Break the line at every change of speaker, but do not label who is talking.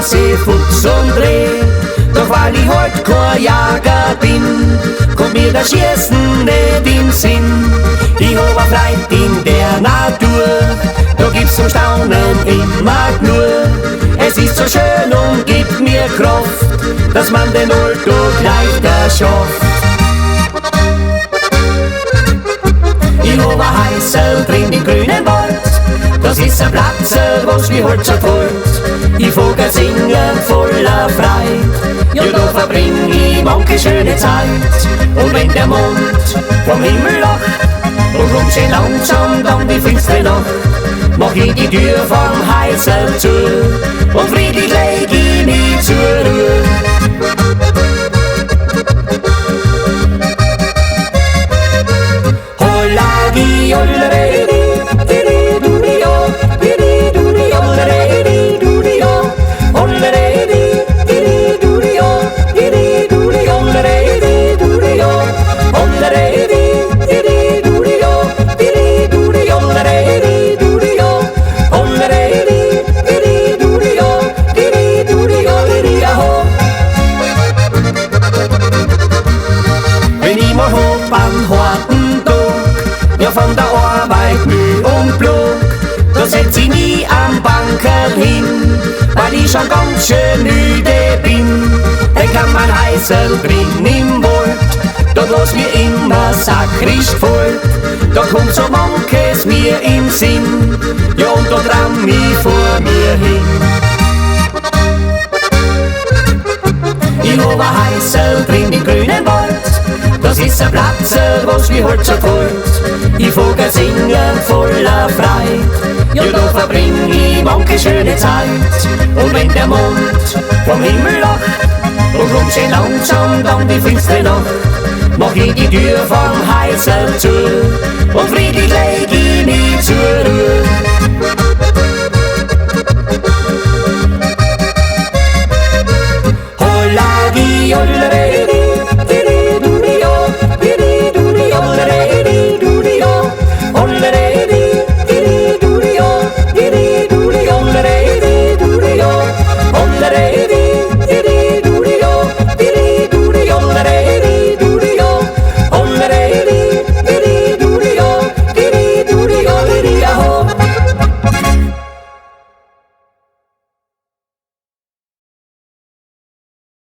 Hase, Fuchs und Reh. Doch weil ich heute kein Jager bin, kommt mir das Schießen nicht in Sinn. Ich hab eine Freude in der Natur, da gibt's zum Staunen immer nur. Es ist so schön und gibt mir Kraft, dass man den Alltag leichter schafft. Ich hab ein Häusl drin im grünen Wald, das ist ein Platz, was mir halt schon gefällt. Ich vogel singen voller Freude, ja da verbring ich manche schöne Zeit. Und wenn der Mond vom Himmel lacht und kommt schön langsam dann die finstere Nacht, mach ich die Tür vom Häusl zu und friedlich leg ich mich zur Ruhe. Holladi, olleredi, diri duri o, diri duri olleredi, duri o, olleredi, diri duri o, diri duri olleredi, duri o, olleredi, diri duri o, diri duri olleredi, duri o, olleredi, diri duri o, diri duri olleredi ho. Wenn ich mal hob am harten Tag, ja von der Arbeit Müh und Blog, da setz ich mich am Bankerl hin, weil ich schon ganz schön müde bin. Dann kann man Häusl drin im Wald, dort was mir immer sakrisch gefällt. Da kommt so manches mir in Sinn, ja und da traum ich vor mir hin. Ich hab ein Häusl drin im grünen Wald, das ist ein Platz, was mir halt schon gefällt. Ich vogel singen voller Freude, ja da verbring ich manche schöne Zeit. Und wenn der Mond vom Himmel lacht und kommt schön langsam dann die finstere Nacht, mach ich die Tür vom Häusl zu und friedlich leg ich mich zur Ruhe.